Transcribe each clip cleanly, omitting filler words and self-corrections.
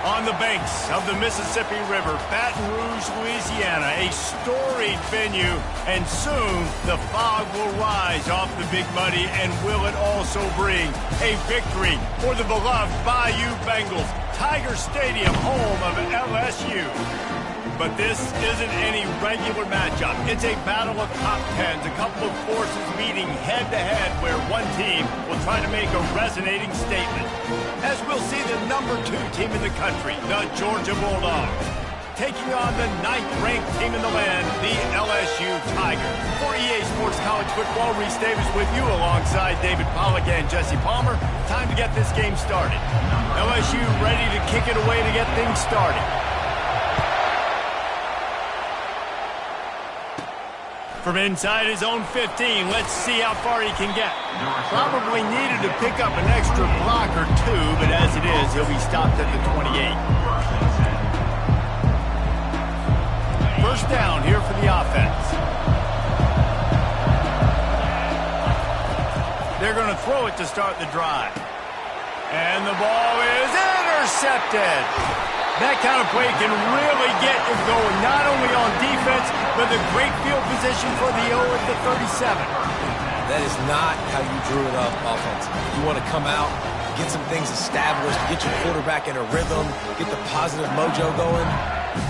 On the banks of the Mississippi River, Baton Rouge, Louisiana, a storied venue, and soon the fog will rise off the Big Muddy, and will it also bring a victory for the beloved Bayou Bengals, Tiger Stadium, home of LSU. But this isn't any regular matchup. It's a battle of top tens, a couple of forces meeting head-to-head where one team will try to make a resonating statement. As we'll see the number 2 team in the country, the Georgia Bulldogs, taking on the 9th-ranked team in the land, the LSU Tigers. For EA Sports College Football, Reese Davis with you alongside David Pollack and Jesse Palmer. Time to get this game started. LSU ready to kick it away to get things started. From inside his own 15, let's see how far he can get. Probably needed to pick up an extra block or 2, but as it is, he'll be stopped at the 28. First down here for the offense. They're going to throw it to start the drive. And the ball is intercepted. That kind of play can really get you going, not only on defense, but the great field position for the O at the 37. That is not how you drew it up offensively. You want to come out, get some things established, get your quarterback in a rhythm, get the positive mojo going.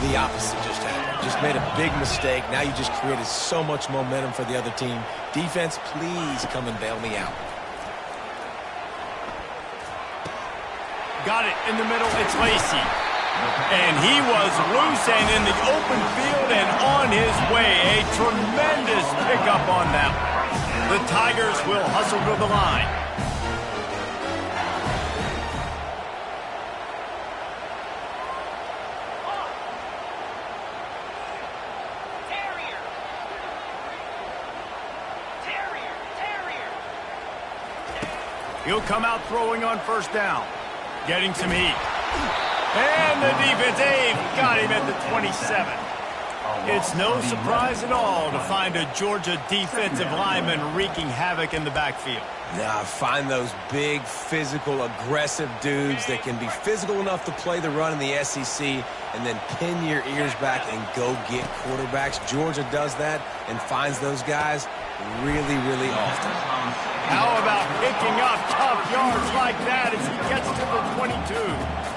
The opposite just happened. Just made a big mistake. Now you just created so much momentum for the other team. Defense, please come and bail me out. Got it in the middle. It's Lacey. And he was loose and in the open field and on his way. A tremendous pickup on that one. The Tigers will hustle to the line. He'll come out throwing on first down. Getting some heat. And the defense, got him at the 27. It's no surprise at all to find a Georgia defensive lineman wreaking havoc in the backfield. Now, find those big, physical, aggressive dudes that can be physical enough to play the run in the SEC and then pin your ears back and go get quarterbacks. Georgia does that and finds those guys really, really often. How about picking up tough yards like that as he gets to the 22?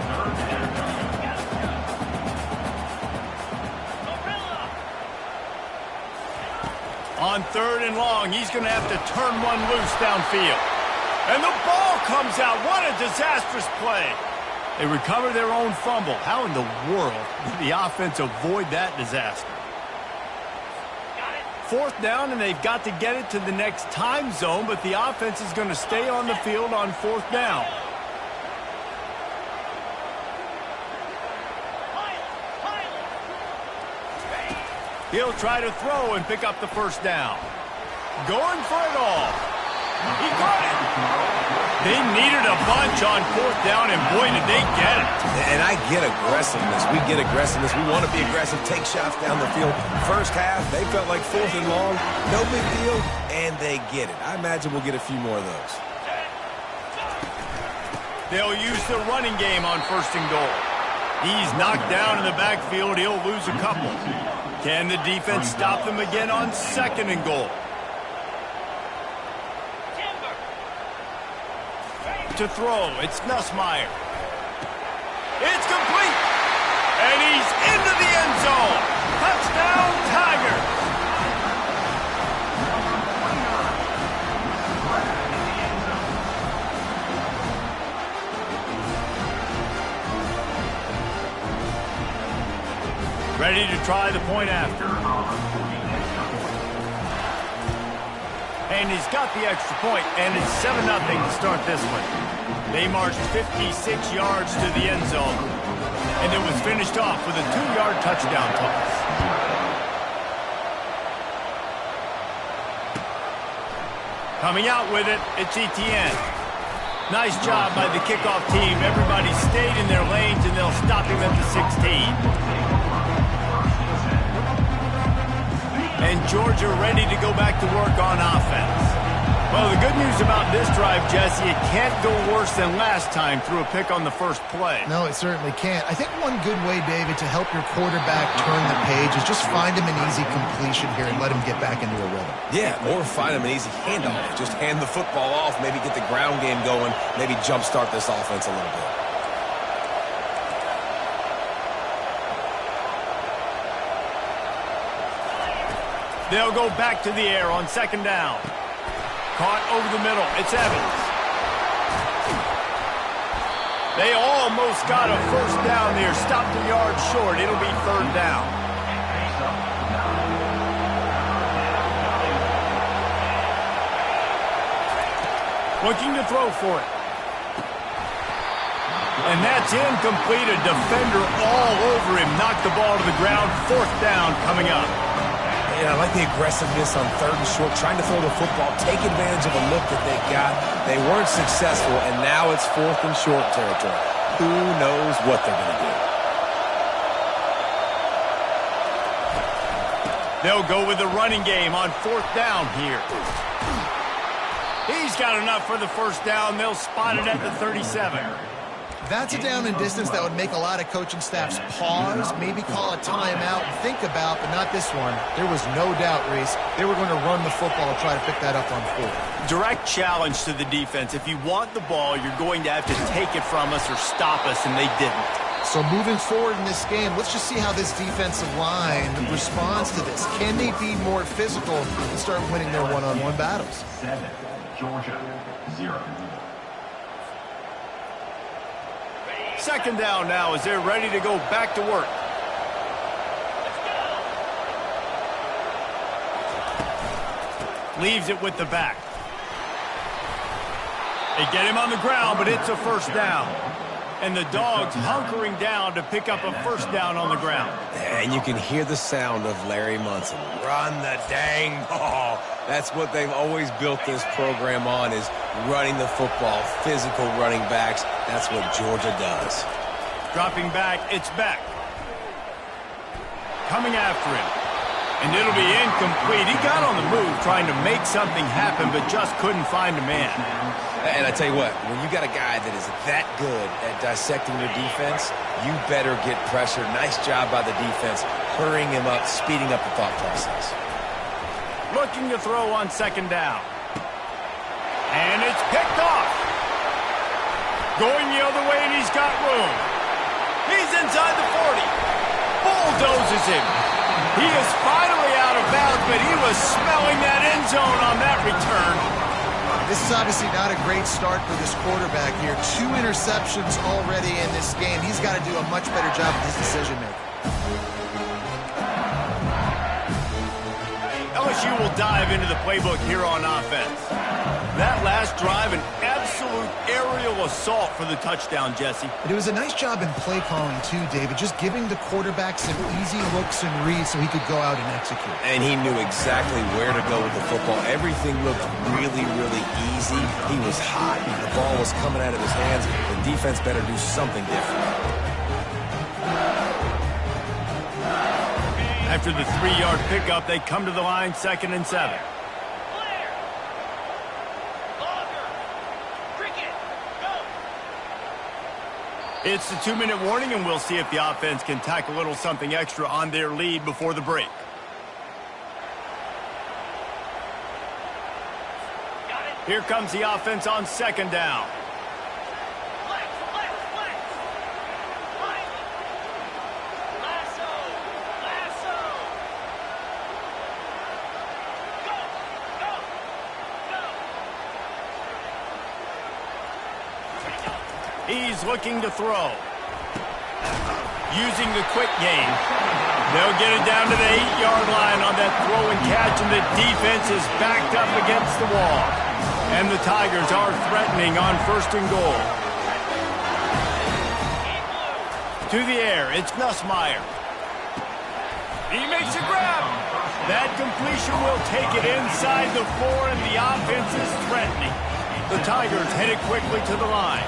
On 3rd and long, he's going to have to turn one loose downfield. And the ball comes out. What a disastrous play. They recover their own fumble. How in the world did the offense avoid that disaster? 4th down, and they've got to get it to the next time zone, but the offense is going to stay on the field on 4th down. He'll try to throw and pick up the first down. Going for it all. He got it. They needed a bunch on 4th down, and boy, did they get it. And I get aggressiveness. We get aggressiveness. We want to be aggressive, take shots down the field. First half, they felt like 4th and long. No big deal, and they get it. I imagine we'll get a few more of those. They'll use the running game on 1st and goal. He's knocked down in the backfield. He'll lose a couple. Can the defense stop them again on 2nd and goal? To throw, it's Nussmeier. It's complete. And he's into the end zone. Touchdown, Tigers. Ready to try the point after. And he's got the extra point, and it's 7-0 to start this one. They marched 56 yards to the end zone, and it was finished off with a 2-yard touchdown toss. Coming out with it, it's Etienne. Nice job by the kickoff team. Everybody stayed in their lanes, and they'll stop him at the 16. And Georgia ready to go back to work on offense. Well, the good news about this drive, Jesse, it can't go worse than last time through a pick on the first play. No, it certainly can't. I think one good way, David, to help your quarterback turn the page is just find him an easy completion here and let him get back into a rhythm. Yeah, or find him an easy handoff. Just hand the football off, maybe get the ground game going, maybe jumpstart this offense a little bit. They'll go back to the air on second down. Caught over the middle. It's Evans. They almost got a first down there. Stopped a yard short. It'll be third down. Looking to throw for it. And that's incomplete. A defender all over him. Knocked the ball to the ground. Fourth down coming up. Yeah, I like the aggressiveness on third and short, trying to throw the football, take advantage of a look that they got. They weren't successful, and now it's fourth and short territory. Who knows what they're going to do? They'll go with the running game on fourth down here. He's got enough for the first down. They'll spot it at the 37. That's a down and distance that would make a lot of coaching staffs pause, maybe call a timeout and think about, but not this one. There was no doubt, Reese, they were going to run the football and try to pick that up on fourth. Direct challenge to the defense. If you want the ball, you're going to have to take it from us or stop us, and they didn't. So moving forward in this game, let's just see how this defensive line responds to this. Can they be more physical and start winning their one-on-one battles? 7, Georgia, 0. Second down now as they're ready to go back to work. Leaves it with the back. They get him on the ground, but it's a first down. And the Dogs hunkering down to pick up a first down on the ground. And you can hear the sound of Larry Munson. Run the dang ball. That's what they've always built this program on, is running the football, physical running backs. That's what Georgia does. Dropping back, it's Beck. Coming after him. And it'll be incomplete. He got on the move trying to make something happen, but just couldn't find a man. And I tell you what, when you got a guy that is that good at dissecting your defense, you better get pressure. Nice job by the defense, hurrying him up, speeding up the thought process. Looking to throw on second down. And it's picked off. Going the other way, and he's got room. He's inside the 40. Bulldozes him. He is finally out of bounds, but he was smelling that end zone on that return. This is obviously not a great start for this quarterback here. 2 interceptions already in this game. He's got to do a much better job with his decision-making. LSU will dive into the playbook here on offense. That last drive, an absolute aerial assault for the touchdown, Jesse. But it was a nice job in play calling, too, David, just giving the quarterback some easy looks and reads so he could go out and execute. And he knew exactly where to go with the football. Everything looked really, really easy. He was hot. The ball was coming out of his hands. The defense better do something different. After the 3-yard pickup, they come to the line, 2nd and 7. It's the 2-minute warning, and we'll see if the offense can tack a little something extra on their lead before the break. Here comes the offense on second down. He's looking to throw. Using the quick game. They'll get it down to the 8-yard line on that throw and catch, and the defense is backed up against the wall. And the Tigers are threatening on 1st and goal. To the air, it's Nussmeier. He makes a grab. That completion will take it inside the 4, and the offense is threatening. The Tigers headed quickly to the line.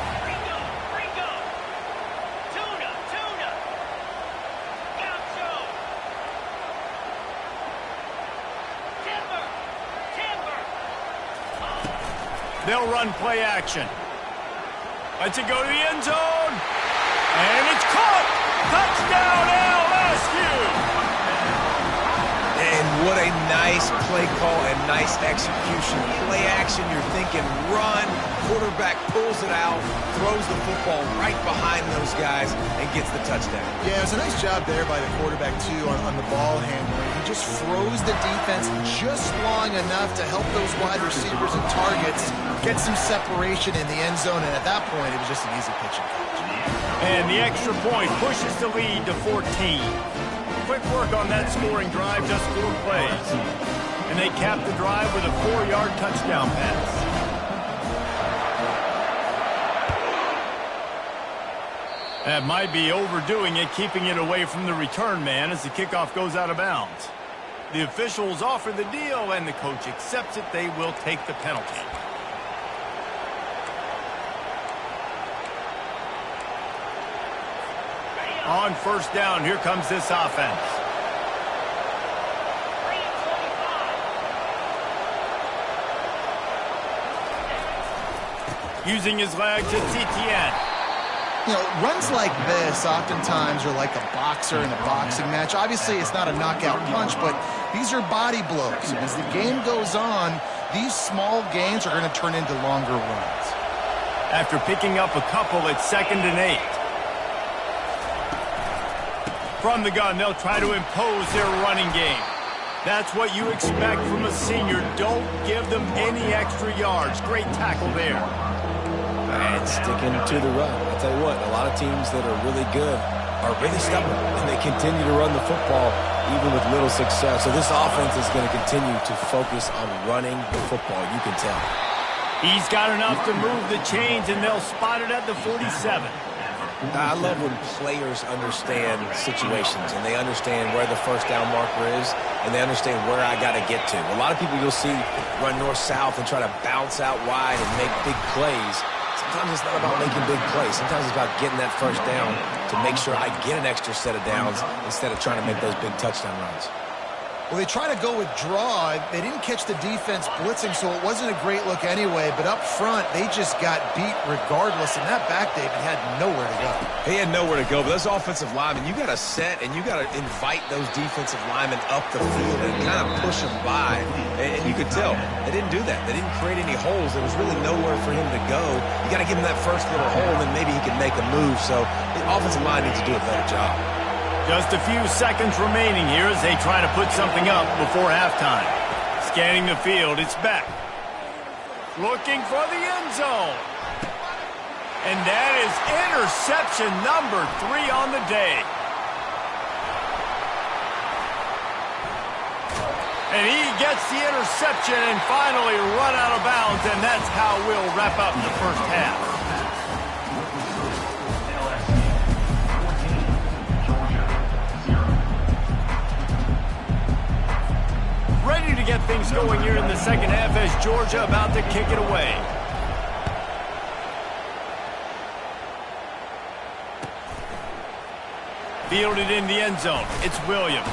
They'll run play action. Lets it go to the end zone. And it's caught. Touchdown, LSU. And what a nice play call and nice execution. Play action, you're thinking run. Quarterback pulls it out, throws the football right behind those guys, and gets the touchdown. Yeah, it was a nice job there by the quarterback, too, on the ball handling. He just froze the defense just long enough to help those wide receivers and targets get some separation in the end zone, and at that point, it was just an easy pitch and catch. And the extra point pushes the lead to 14. Quick work on that scoring drive, just 4 plays. And they cap the drive with a 4-yard touchdown pass. That might be overdoing it, keeping it away from the return man as the kickoff goes out of bounds. The officials offer the deal, and the coach accepts it. They will take the penalty. On first down, here comes this offense. Using his legs, it's Etienne. You know, runs like this oftentimes are like a boxer in a boxing match. Obviously, it's not a knockout punch, but these are body blows. And as the game goes on, these small gains are going to turn into longer runs. After picking up a couple, it's 2nd and 8. From the gun, they'll try to impose their running game. That's what you expect from a senior. Don't give them any extra yards. Great tackle there. And sticking to the run. I'll tell you what, a lot of teams that are really good are really stubborn, and they continue to run the football even with little success. So this offense is going to continue to focus on running the football, you can tell. He's got enough to move the chains, and they'll spot it at the 47. I love when players understand situations, and they understand where the first down marker is, and they understand where I got to get to. A lot of people you'll see run north-south and try to bounce out wide and make big plays. Sometimes it's not about making big plays. Sometimes it's about getting that first down to make sure I get an extra set of downs instead of trying to make those big touchdown runs. Well, they try to go with draw. They didn't catch the defense blitzing, so it wasn't a great look anyway. But up front, they just got beat regardless. And that back, David, had nowhere to go. He had nowhere to go. But those offensive linemen, you got to set and you got to invite those defensive linemen up the field and kind of push them by. And you could tell they didn't do that. They didn't create any holes. There was really nowhere for him to go. You got to give him that first little hole, and then maybe he can make a move. So the offensive line needs to do a better job. Just a few seconds remaining here as they try to put something up before halftime. Scanning the field, it's Beck. Looking for the end zone. And that is interception number 3 on the day. And he gets the interception and finally run out of bounds, and that's how we'll wrap up the first half. Ready to get things going here in the second half as Georgia about to kick it away. Fielded in the end zone. It's Williams.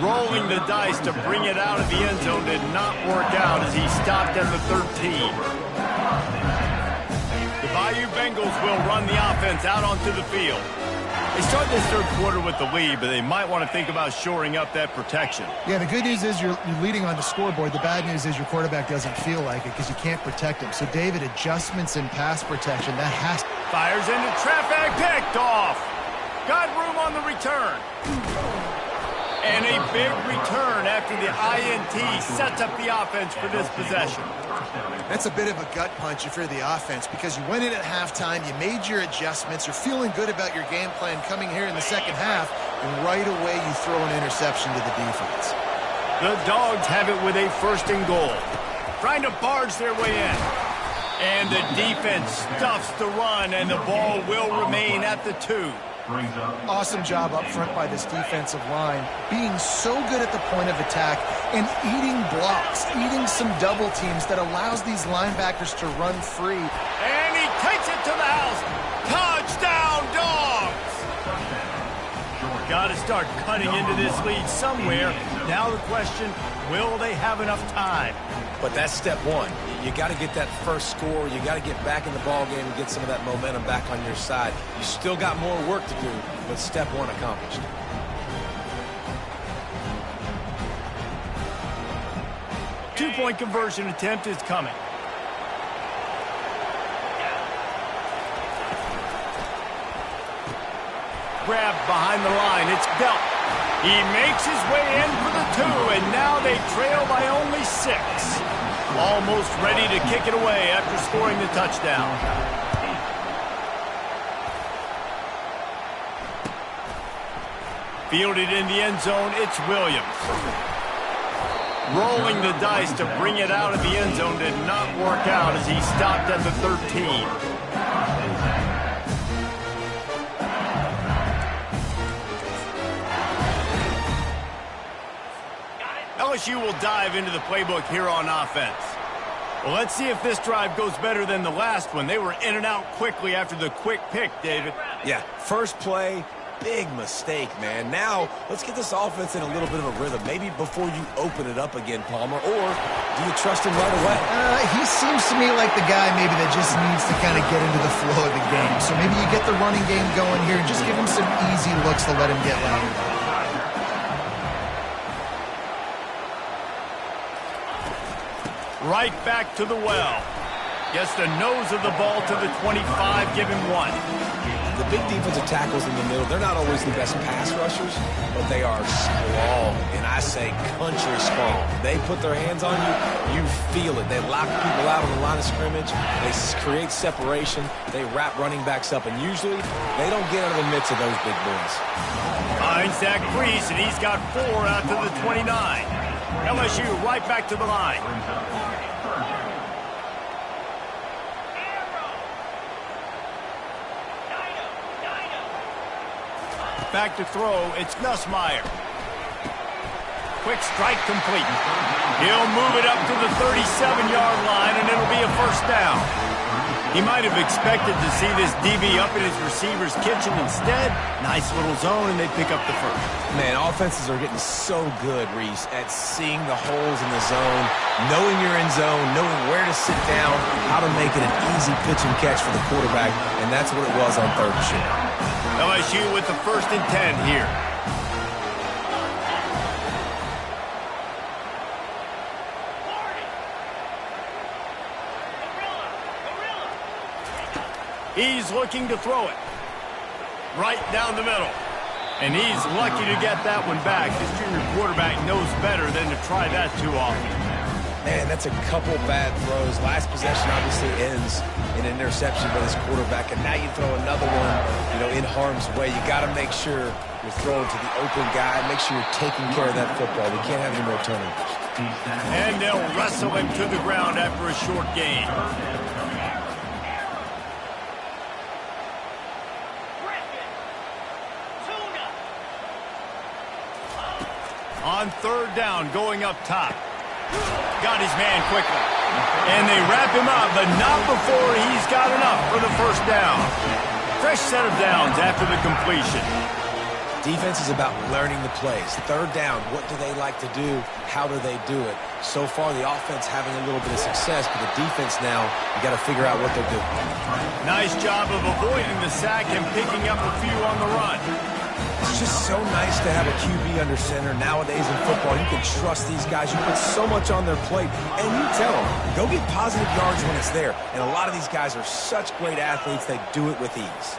Rolling the dice to bring it out of the end zone did not work out as he stopped at the 13. The Bayou Bengals will run the offense out onto the field. They start this third quarter with the lead, but they might want to think about shoring up that protection. Yeah, the good news is you're leading on the scoreboard. The bad news is your quarterback doesn't feel like it because you can't protect him. So, David, adjustments in pass protection, that has to... Fires into traffic, picked off. Got room on the return. And a big return after the INT sets up the offense for this possession. That's a bit of a gut punch if you're the offense because you went in at halftime, you made your adjustments, you're feeling good about your game plan coming here in the second half, and right away you throw an interception to the defense. The Dogs have it with a 1st and goal. Trying to barge their way in. And the defense stuffs the run, and the ball will remain at the 2. Awesome job up front by this defensive line, being so good at the point of attack and eating blocks, eating some double teams that allows these linebackers to run free. And he takes it to the house. Touchdown, Dogs! Got to start cutting into this lead somewhere. Now the question, will they have enough time? But that's step one. You got to get that first score. You got to get back in the ball game and get some of that momentum back on your side. You still got more work to do, but step one accomplished. Two-point conversion attempt is coming. Grab behind the line. It's Belt. He makes his way in for the 2, and now they trail by only 6. Almost ready to kick it away after scoring the touchdown. Fielded in the end zone, it's Williams. Rolling the dice to bring it out of the end zone did not work out as he stopped at the 13. LSU will dive into the playbook here on offense. Well, let's see if this drive goes better than the last one. They were in and out quickly after the quick pick, David. Yeah, first play, big mistake, man. Now, let's get this offense in a little bit of a rhythm. Maybe before you open it up again, Palmer, or do you trust him right away? He seems to me like the guy maybe that just needs to kind of get into the flow of the game. So maybe you get the running game going here and just give him some easy looks to let him get louder. Right back to the well. Gets the nose of the ball to the 25, give him 1. The big defensive tackles in the middle, they're not always the best pass rushers, but they are strong, and I say country strong. They put their hands on you, you feel it. They lock people out on the line of scrimmage. They create separation. They wrap running backs up, and usually they don't get out of the midst of those big boys. Finds that crease, and he's got 4 out to the 29. LSU right back to the line. Back to throw, it's Nussmeier. Quick strike complete. He'll move it up to the 37-yard line, and it'll be a first down. He might have expected to see this DB up in his receiver's kitchen. Instead, nice little zone, and they pick up the first. Man, offenses are getting so good, Reese, at seeing the holes in the zone, knowing you're in zone, knowing where to sit down, how to make it an easy pitch and catch for the quarterback, and that's what it was on 3rd and short. LSU with the 1st and 10 here. He's looking to throw it. Right down the middle. And he's lucky to get that one back. This junior quarterback knows better than to try that too often. Man, that's a couple bad throws. Last possession obviously ends in an interception by this quarterback, and now you throw another one, in harm's way. You got to make sure you're throwing to the open guy. Make sure you're taking care of that football. We can't have any more turnovers. And they'll wrestle him to the ground after a short gain. On 3rd down, going up top. Got his man quickly. And they wrap him up, but not before he's got enough for the first down. Fresh set of downs after the completion. Defense is about learning the plays. 3rd down, what do they like to do? How do they do it? So far, the offense having a little bit of success, but the defense now, you got to figure out what they're doing. Nice job of avoiding the sack and picking up a few on the run. It's just so nice to have a QB under center. Nowadays in football, you can trust these guys. You put so much on their plate, and you tell them, go get positive yards when it's there. And a lot of these guys are such great athletes, they do it with ease.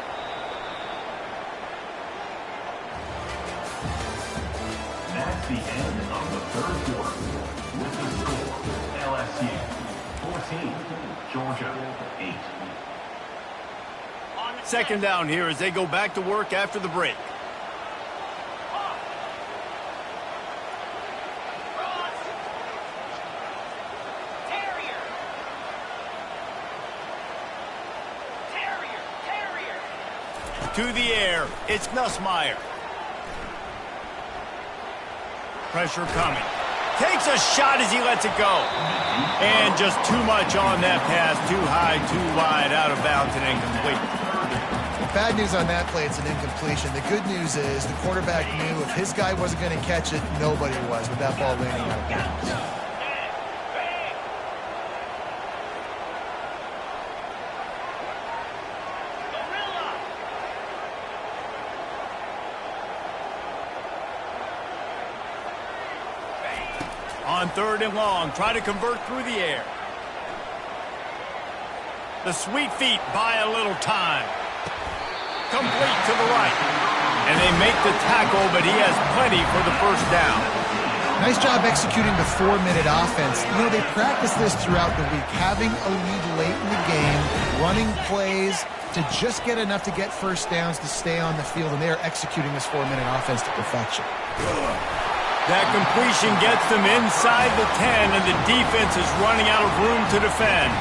That's the end of the 3rd quarter. With the score, LSU 14, Georgia 8. 2nd down here as they go back to work after the break. To the air, it's Nussmeier. Pressure coming. Takes a shot as he lets it go. And just too much on that pass. Too high, too wide, out of bounds and incomplete. Bad news on that play, it's an incompletion. The good news is the quarterback knew if his guy wasn't going to catch it, nobody was with that ball landing out of bounds. on 3rd and long. Try to convert through the air. The sweet feet buy a little time. Complete to the right. And they make the tackle, but he has plenty for the first down. Nice job executing the 4-minute offense. You know, they practice this throughout the week, having a lead late in the game, running plays to just get enough to get first downs to stay on the field, and they are executing this 4-minute offense to perfection. That completion gets them inside the 10, and the defense is running out of room to defend.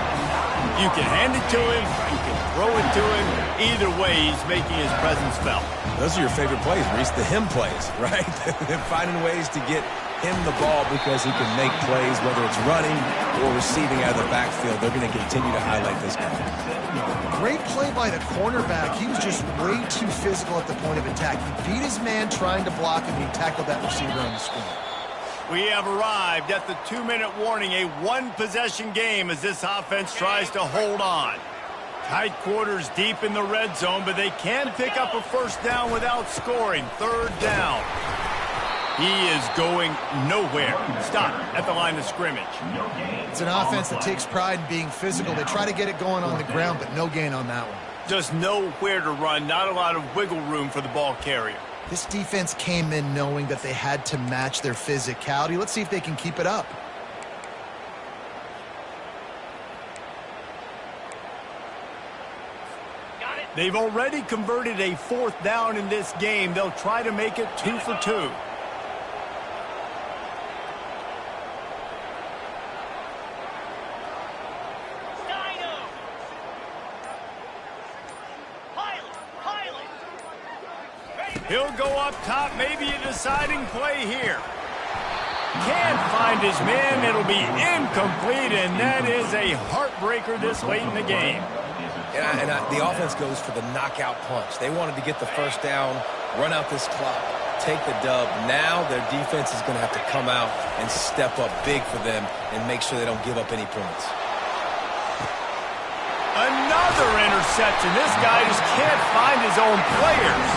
You can hand it to him, you can throw it to him. Either way, he's making his presence felt. Those are your favorite plays, Reese, the him plays, right? They're finding ways to get him the ball because he can make plays, whether it's running or receiving out of the backfield. They're going to continue to highlight this guy. Great play by the cornerback. He was just way too physical at the point of attack. He beat his man trying to block him. He tackled that receiver on the screen. We have arrived at the 2-minute warning, a one-possession game as this offense tries to hold on. Tight quarters deep in the red zone, but they can pick up a first down without scoring. 3rd down. He is going nowhere. Stop at the line of scrimmage. It's an offense that takes pride in being physical. They try to get it going on the ground, but no gain on that one. Just nowhere to run, not a lot of wiggle room for the ball carrier. This defense came in knowing that they had to match their physicality. Let's see if they can keep it up. They've already converted a 4th down in this game. They'll try to make it 2 for 2. He'll go up top, maybe a deciding play here. Can't find his man. It'll be incomplete, and that is a heartbreaker this late in the game. The offense goes for the knockout punch. They wanted to get the first down, run out this clock, take the dub. Now their defense is going to have to come out and step up big for them and make sure they don't give up any points. Another interception. This guy just can't find his own players.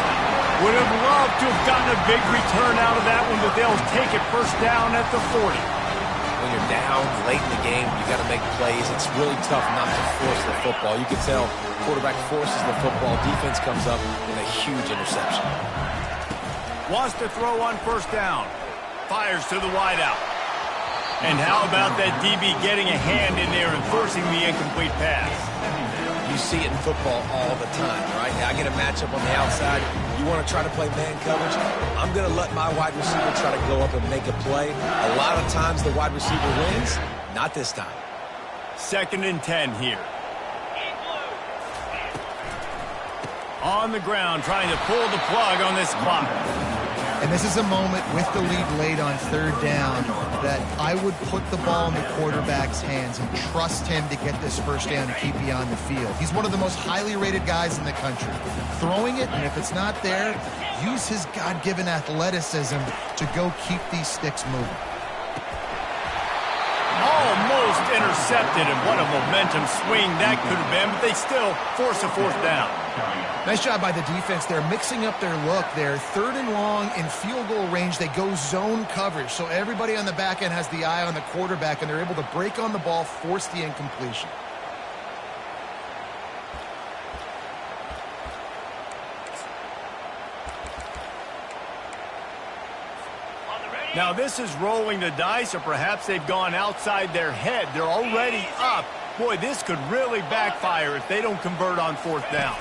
Would have loved to have gotten a big return out of that one, but they'll take it first down at the 40. When you're down late in the game, you got to make plays. It's really tough not to force the football. You can tell quarterback forces the football. Defense comes up with a huge interception. Wants to throw on first down. Fires to the wideout. And how about that DB getting a hand in there and forcing the incomplete pass? You see it in football all the time, right? I get a matchup on the outside. You want to try to play man coverage? I'm going to let my wide receiver try to go up and make a play. A lot of times the wide receiver wins. Not this time. 2nd and 10 here. On the ground, trying to pull the plug on this clock. And this is a moment with the lead late on 3rd down that I would put the ball in the quarterback's hands and trust him to get this first down and keep you on the field. He's one of the most highly rated guys in the country. Throwing it, and if it's not there, use his God-given athleticism to go keep these sticks moving. Almost intercepted, and what a momentum swing that could have been, but they still force a 4th down. Nice job by the defense. They're mixing up their look. They're 3rd and long in field goal range. They go zone coverage, so everybody on the back end has the eye on the quarterback, and they're able to break on the ball, force the incompletion. Now this is rolling the dice, or perhaps they've gone outside their head. They're already up. Boy, this could really backfire if they don't convert on 4th down.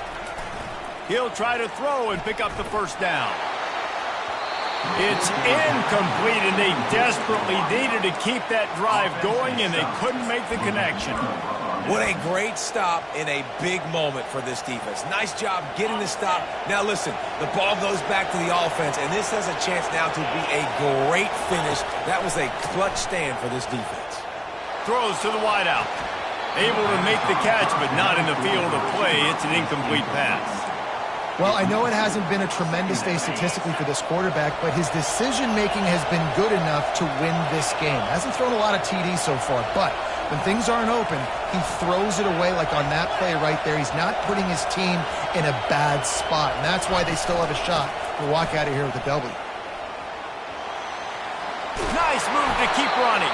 He'll try to throw and pick up the first down. It's incomplete, and they desperately needed to keep that drive going, and they couldn't make the connection. What a great stop in a big moment for this defense. Nice job getting the stop. Now listen, the ball goes back to the offense, and this has a chance now to be a great finish. That was a clutch stand for this defense. Throws to the wideout. Able to make the catch, but not in the field of play. It's an incomplete pass. Well, I know it hasn't been a tremendous day statistically for this quarterback, but his decision-making has been good enough to win this game. Hasn't thrown a lot of TDs so far, but when things aren't open, he throws it away like on that play right there. He's not putting his team in a bad spot, and that's why they still have a shot to walk out of here with a W. Nice move to to keep running.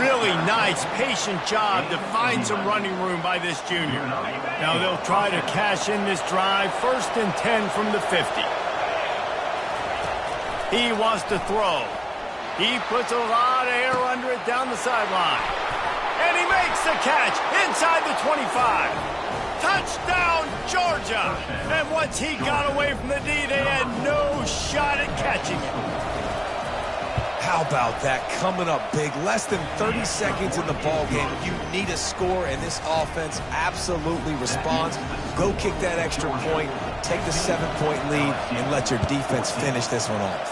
Really nice, patient job to find some running room by this junior. Now they'll try to cash in this drive. 1st and 10 from the 50. He wants to throw. He puts a lot of air under it down the sideline. And he makes the catch inside the 25. Touchdown, Georgia! And once he got away from the D, they had no shot at catching it. How about that? Coming up big. Less than 30 seconds in the ball game. You need a score, and this offense absolutely responds. Go kick that extra point, take the 7-point lead, and let your defense finish this one off.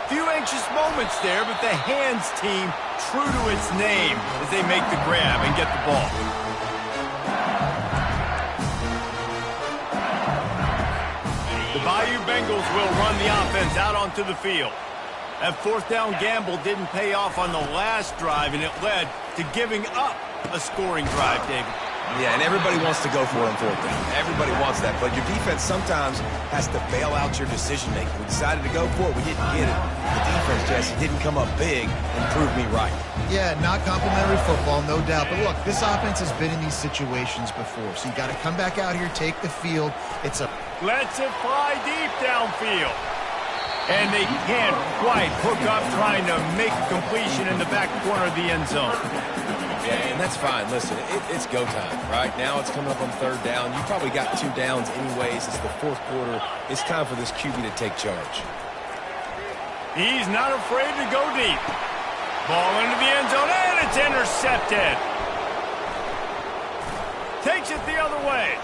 Few anxious moments there, but the hands team true to its name as they make the grab and get the ball. The Bayou Bengals will run the offense out onto the field. That 4th down gamble didn't pay off on the last drive, and it led to giving up a scoring drive, David. Yeah, and everybody wants to go for it on 4th down. Everybody wants that, but your defense sometimes has to bail out your decision-making. We decided to go for it. We didn't get it. The defense, Jesse, didn't come up big and prove me right. Yeah, not complimentary football, no doubt. But look, this offense has been in these situations before, so you got to come back out here, take the field. It's a... Lets it fly deep downfield. And they can't quite hook up trying to make a completion in the back corner of the end zone. Yeah, and that's fine. Listen, it's go time, right? Now it's coming up on 3rd down. You probably got 2 downs anyways. It's the 4th quarter. It's time for this QB to take charge. He's not afraid to go deep. Ball into the end zone, and it's intercepted. Takes it the other way.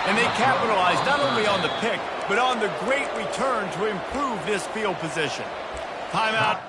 And they capitalize not only on the pick, but on the great return to improve this field position. Timeout.